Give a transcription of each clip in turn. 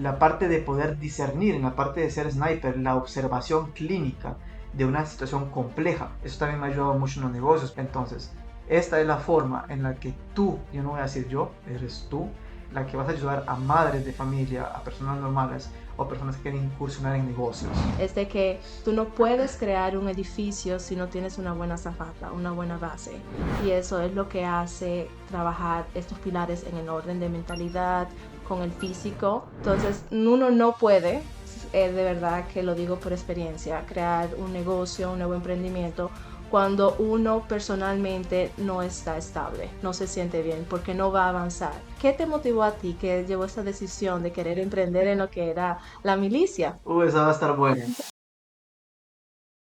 la parte de poder discernir, en la parte de ser sniper, la observación clínica de una situación compleja. Eso también me ha ayudado mucho en los negocios. Entonces, esta es la forma en la que tú, yo no voy a decir yo, eres tú, la que vas a ayudar a madres de familia, a personas normales o personas que quieren incursionar en negocios. Es de que tú no puedes crear un edificio si no tienes una buena zapata, una buena base. Y eso es lo que hace trabajar estos pilares en el orden de mentalidad, con el físico. Entonces, uno no puede, de verdad que lo digo por experiencia, crear un negocio, un nuevo emprendimiento cuando uno personalmente no está estable, no se siente bien, porque no va a avanzar. ¿Qué te motivó a ti que llevó esa decisión de querer emprender en lo que era la milicia? Esa va a estar buena.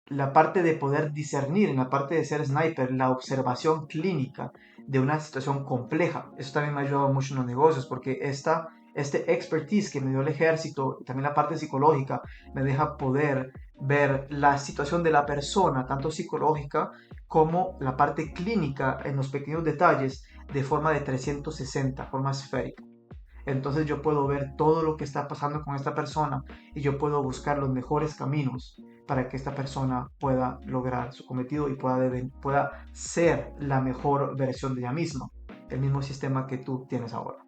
La parte de poder discernir, en la parte de ser sniper, la observación clínica de una situación compleja. Eso también me ha ayudado mucho en los negocios porque este expertise que me dio el ejército y también la parte psicológica me deja poder ver la situación de la persona, tanto psicológica como la parte clínica en los pequeños detalles de forma de 360, forma esférica. Entonces yo puedo ver todo lo que está pasando con esta persona y yo puedo buscar los mejores caminos para que esta persona pueda lograr su cometido y pueda ser la mejor versión de ella misma, el mismo sistema que tú tienes ahora.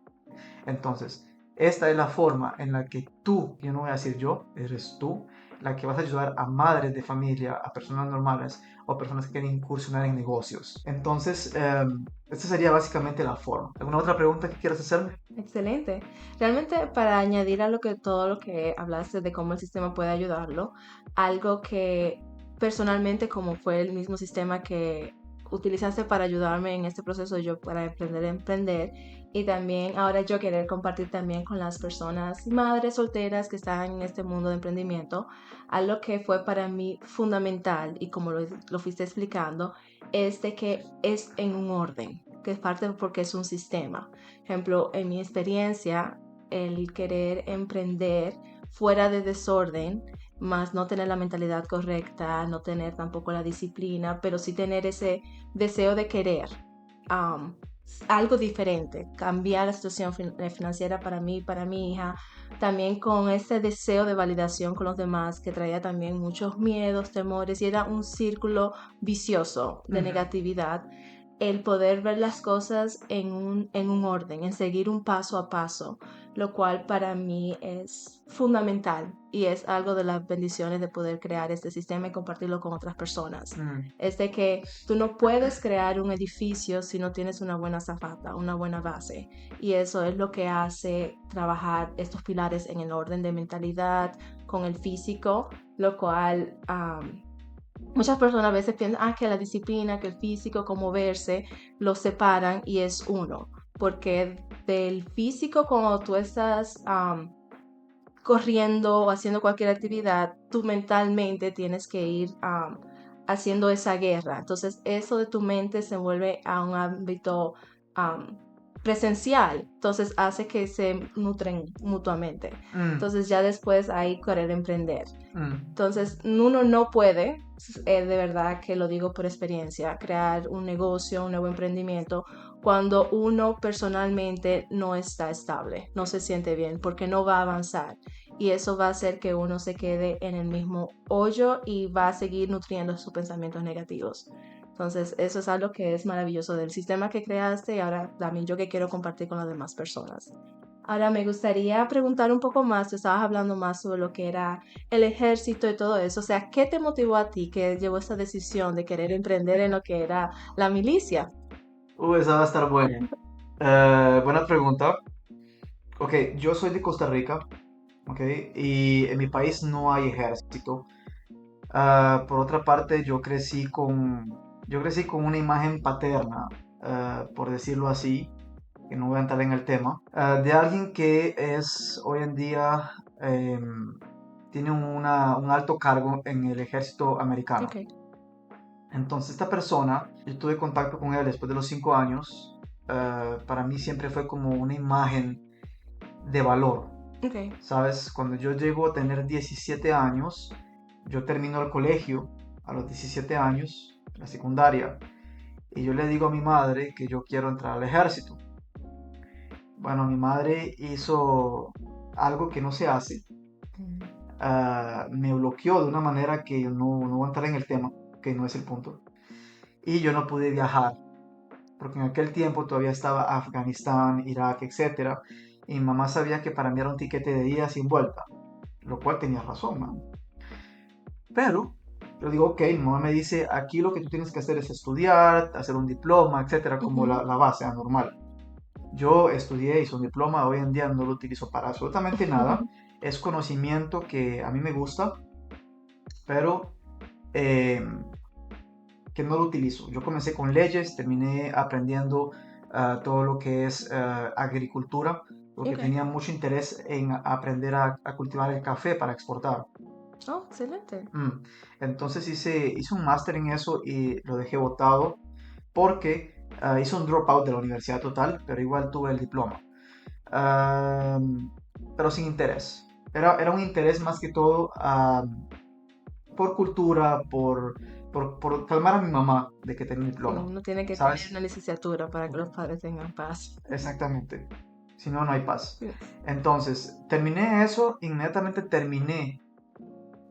Entonces, esta es la forma en la que tú, yo no voy a decir yo, eres tú, la que vas a ayudar a madres de familia, a personas normales o personas que quieren incursionar en negocios. Entonces, esta sería básicamente la forma. ¿Alguna otra pregunta que quieras hacerme? Excelente. Realmente para añadir a lo que todo lo que hablaste de cómo el sistema puede ayudarlo, algo que personalmente como fue el mismo sistema que utilizaste para ayudarme en este proceso yo para emprender y también ahora yo querer compartir también con las personas madres solteras que están en este mundo de emprendimiento, algo que fue para mí fundamental y como lo fuiste explicando, es de que es en un orden, que es parte porque es un sistema. Ejemplo, en mi experiencia, el querer emprender fuera de desorden, más no tener la mentalidad correcta, no tener tampoco la disciplina, pero sí tener ese deseo de querer um, algo diferente, cambiar la situación financiera para mí, para mi hija, también con ese deseo de validación con los demás que traía también muchos miedos, temores y era un círculo vicioso de Ujú. negatividad el poder ver las cosas en un orden, en seguir un paso a paso, lo cual para mí es fundamental y es algo de las bendiciones de poder crear este sistema y compartirlo con otras personas. Mm. Es de que tú no puedes crear un edificio si no tienes una buena zapata, una buena base. Y eso es lo que hace trabajar estos pilares en el orden de mentalidad, con el físico, lo cual muchas personas a veces piensan que la disciplina, que el físico, cómo verse, los separan y es uno. Porque del físico, cuando tú estás corriendo o haciendo cualquier actividad, tú mentalmente tienes que ir haciendo esa guerra. Entonces, eso de tu mente se vuelve a un ámbito um, presencial. Entonces, hace que se nutren mutuamente. Mm. Entonces, ya después ahí querer emprender. Mm. Entonces, uno no puede, de verdad que lo digo por experiencia, crear un negocio, un nuevo emprendimiento cuando uno personalmente no está estable, no se siente bien, porque no va a avanzar. Y eso va a hacer que uno se quede en el mismo hoyo y va a seguir nutriendo sus pensamientos negativos. Entonces, eso es algo que es maravilloso del sistema que creaste y ahora también yo que quiero compartir con las demás personas. Ahora me gustaría preguntar un poco más, tú estabas hablando más sobre lo que era el ejército y todo eso, o sea, ¿qué te motivó a ti que llevó esa decisión de querer emprender en lo que era la milicia? Esa va a estar buena. Buena pregunta. Ok, yo soy de Costa Rica, ok, y en mi país no hay ejército. Por otra parte, yo crecí con una imagen paterna, por decirlo así, que no voy a entrar en el tema, de alguien que es hoy en día tiene un alto cargo en el ejército americano. Ok, Entonces, esta persona, yo tuve contacto con él después de los 5 años. Para mí siempre fue como una imagen de valor. ok, ¿Sabes? Cuando yo llego a tener 17 años, yo termino el colegio a los 17 años, la secundaria, y yo le digo a mi madre que yo quiero entrar al ejército. Bueno, mi madre hizo algo que no se hace, Mm. me bloqueó de una manera que no voy a entrar en el tema, que no es el punto. Y yo no pude viajar, porque en aquel tiempo todavía estaba Afganistán, Irak, etcétera. Y mi mamá sabía que para mí era un tiquete de ida sin vuelta, lo cual tenía razón, man. Pero yo digo, ok, mi mamá me dice, aquí lo que tú tienes que hacer es estudiar, hacer un diploma, etcétera, como Ujú. la base, normal. Yo estudié, hice un diploma, hoy en día no lo utilizo para absolutamente nada. Es conocimiento que a mí me gusta, pero eh, que no lo utilizo. Yo comencé con leyes, terminé aprendiendo todo lo que es agricultura, porque Ok. tenía mucho interés en aprender a cultivar el café para exportar. Oh, excelente. Mm. Entonces hice un máster en eso y lo dejé botado porque hice un dropout de la universidad total, pero igual tuve el diploma. Pero sin interés. Era un interés más que todo por cultura, por calmar a mi mamá de que tenía un Sí, diploma, uno tiene que tener ¿sabes? una licenciatura para que los padres tengan paz. Exactamente. Si no, no hay paz. Sí. Entonces, terminé eso, inmediatamente terminé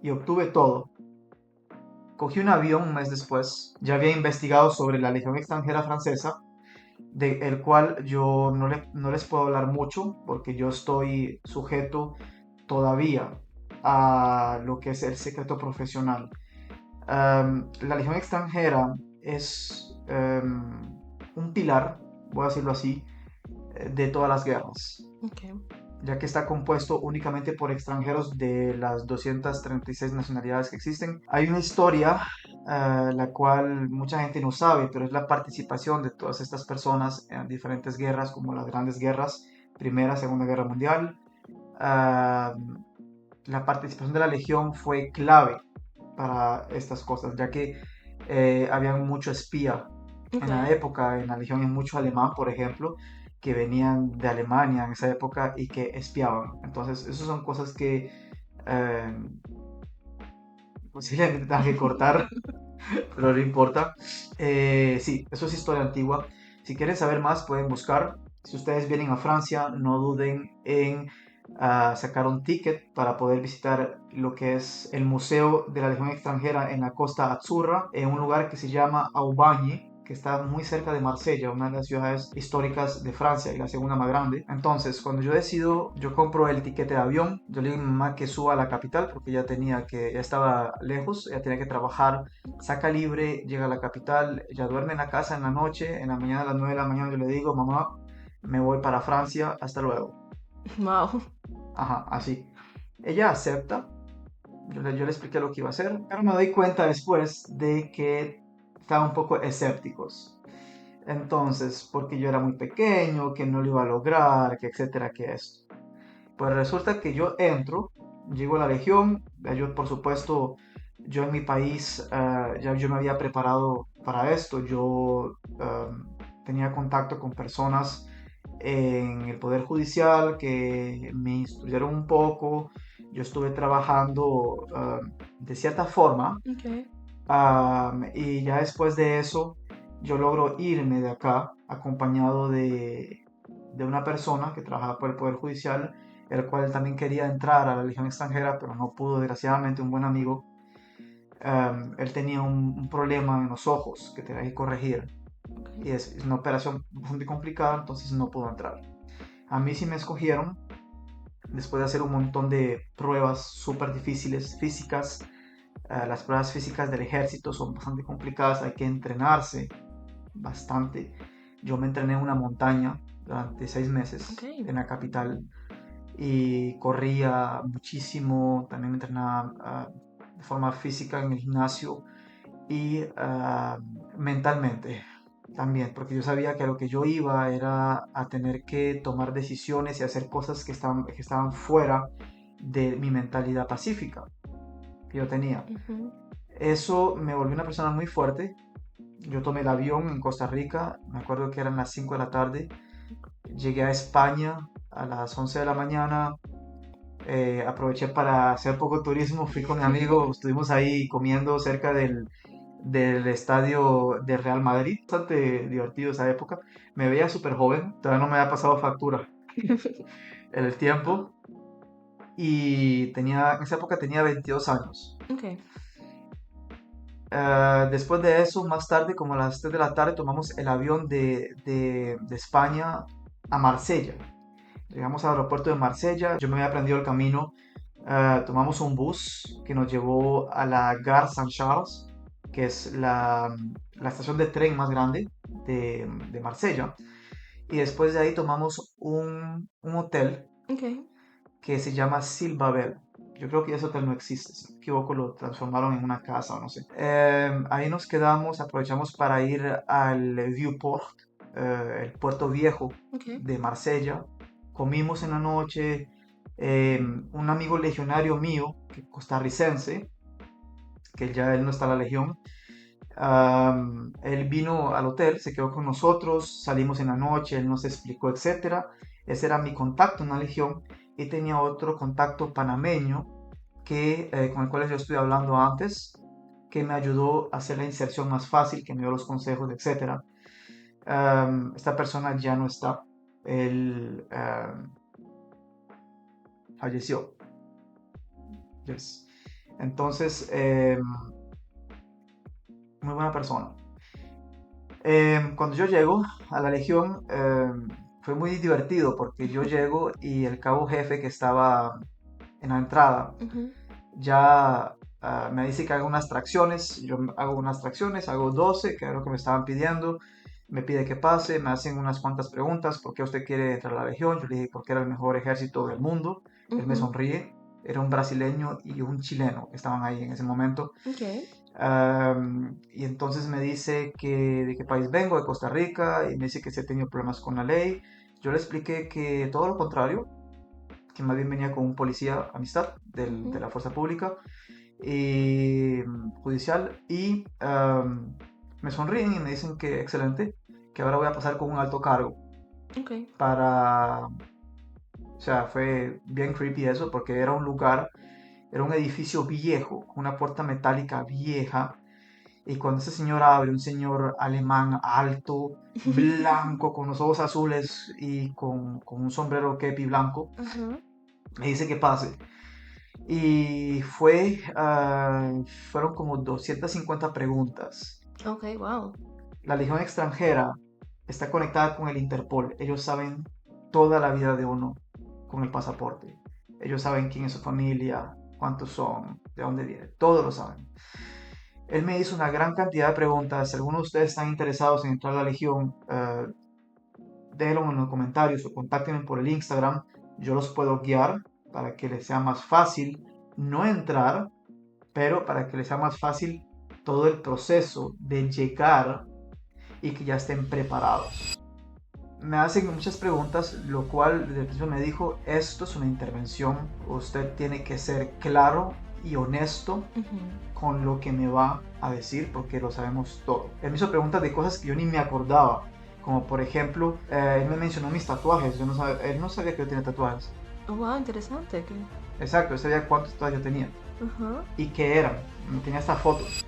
y obtuve todo. Cogí un avión un mes después, ya había investigado sobre la Legión Extranjera Francesa, del cual yo no les puedo hablar mucho porque yo estoy sujeto todavía a lo que es el secreto profesional. La Legión Extranjera es un pilar, voy a decirlo así, de todas las guerras, Ok. ya que está compuesto únicamente por extranjeros de las 236 nacionalidades que existen. Hay una historia, la cual mucha gente no sabe, pero es la participación de todas estas personas en diferentes guerras, como las grandes guerras, Primera, Segunda Guerra Mundial. Ah, la participación de la Legión fue clave para estas cosas, ya que había mucho espía Ok. en la época, en la Legión, y mucho alemán, por ejemplo, que venían de Alemania en esa época y que espiaban. Entonces, esas son cosas que eh, posiblemente tengan que cortar, pero no importa. Sí, eso es historia antigua. Si quieren saber más, pueden buscar. Si ustedes vienen a Francia, no duden en sacar un ticket para poder visitar lo que es el Museo de la Legión Extranjera en la Costa Azzurra, en un lugar que se llama Aubagny, que está muy cerca de Marsella, una de las ciudades históricas de Francia y la segunda más grande. Entonces, cuando yo decido, yo compro el tiquete de avión, yo le digo a mi mamá que suba a la capital porque ya estaba lejos, ya tenía que trabajar, saca libre, llega a la capital, ya duerme en la casa en la noche, en la mañana a las 9 de la mañana yo le digo, mamá, me voy para Francia, hasta luego. Wow. Ajá, así. Ella acepta, yo le expliqué lo que iba a hacer, pero me doy cuenta después de que estaban un poco escépticos. Entonces, porque yo era muy pequeño, que no lo iba a lograr, que etcétera, que esto. Pues resulta que yo entro, llego a la Legión, yo por supuesto, yo en mi país ya yo me había preparado para esto, yo tenía contacto con personas en el Poder Judicial que me instruyeron un poco, yo estuve trabajando de cierta forma Ok. y ya después de eso yo logro irme de acá acompañado de una persona que trabajaba por el Poder Judicial, el cual también quería entrar a la Legión extranjera, pero no pudo, desgraciadamente, un buen amigo. Él tenía un problema en los ojos que tenía que corregir Ok. y es una operación bastante complicada, entonces no pudo entrar. A mí sí me escogieron después de hacer un montón de pruebas súper difíciles físicas. Las pruebas físicas del ejército son bastante complicadas, hay que entrenarse bastante. Yo me entrené en una montaña durante 6 meses Ok. en la capital y corría muchísimo, también me entrenaba de forma física en el gimnasio y mentalmente también, porque yo sabía que a lo que yo iba era a tener que tomar decisiones y hacer cosas que estaban fuera de mi mentalidad pacífica que yo tenía. Ujú. Eso me volvió una persona muy fuerte. Yo tomé el avión en Costa Rica, me acuerdo que eran las 5 de la tarde. Llegué a España a las 11 de la mañana. Aproveché para hacer poco turismo, fui con mi amigo, estuvimos ahí comiendo cerca del estadio de Real Madrid. Bastante divertido esa época. Me veía súper joven, todavía no me había pasado factura el tiempo. y en esa época tenía 22 años. Ok. Después de eso, más tarde, como a las 3 de la tarde, tomamos el avión de España a Marsella. Llegamos al aeropuerto de Marsella, yo me había aprendido el camino. Tomamos un bus que nos llevó a la Gare Saint-Charles, que es la estación de tren más grande de Marsella. Y después de ahí tomamos un hotel Ok. que se llama Silvavel. Yo creo que ese hotel no existe, si no me equivoco lo transformaron en una casa o no sé. Ahí nos quedamos, aprovechamos para ir al Viewport, el puerto viejo Ok. de Marsella. Comimos en la noche. Un amigo legionario mío, costarricense, que ya él no está en la legión, él vino al hotel, se quedó con nosotros, salimos en la noche, él nos explicó, etcétera. Ese era mi contacto en la legión y tenía otro contacto panameño con el cual yo estuve hablando antes, que me ayudó a hacer la inserción más fácil, que me dio los consejos, etcétera. Esta persona ya no está, él falleció. Yes. Entonces, muy buena persona. Cuando yo llego a la Legión, fue muy divertido porque yo llego y el cabo jefe que estaba en la entrada Ujú. ya me dice que haga unas tracciones. Yo hago unas tracciones, hago 12, que es lo que me estaban pidiendo. Me pide que pase, me hacen unas cuantas preguntas. ¿Por qué usted quiere entrar a la Legión? Yo le dije, porque era el mejor ejército del mundo. Él me Ujú. sonríe. Era un brasileño y un chileno que estaban ahí en ese momento. Ok. Y entonces me dice que de qué país vengo, de Costa Rica, y me dice que se ha tenido problemas con la ley. Yo le expliqué que todo lo contrario, que más bien venía con un policía amistad de Ujú. la fuerza pública y judicial, y me sonríen y me dicen que excelente, que ahora voy a pasar con un alto cargo Ok. para... O sea, fue bien creepy eso porque era un edificio viejo, una puerta metálica vieja. Y cuando ese señor abre, un señor alemán alto, blanco, con los ojos azules y con un sombrero kepi blanco, Ajá. me dice que pase. Y fueron como 250 preguntas. Ok, wow. La Legión extranjera está conectada con el Interpol. Ellos saben toda la vida de uno con el pasaporte. Ellos saben quién es su familia, cuántos son, de dónde viene. Todo lo saben. Él me hizo una gran cantidad de preguntas. Si algunos de ustedes están interesados en entrar a la Legión, déjenlo en los comentarios o contáctenme por el Instagram. Yo los puedo guiar para que les sea más fácil no entrar, pero para que les sea más fácil todo el proceso de llegar y que ya estén preparados. Me hacen muchas preguntas, lo cual desde el principio me dijo, esto es una intervención, usted tiene que ser claro y honesto Ujú. con lo que me va a decir porque lo sabemos todo. Él me hizo preguntas de cosas que yo ni me acordaba, como por ejemplo, él me mencionó mis tatuajes, él no sabía que yo tenía tatuajes. Oh, wow, interesante. Exacto, él sabía cuántos tatuajes yo tenía Ajá. y qué eran, tenía hasta fotos.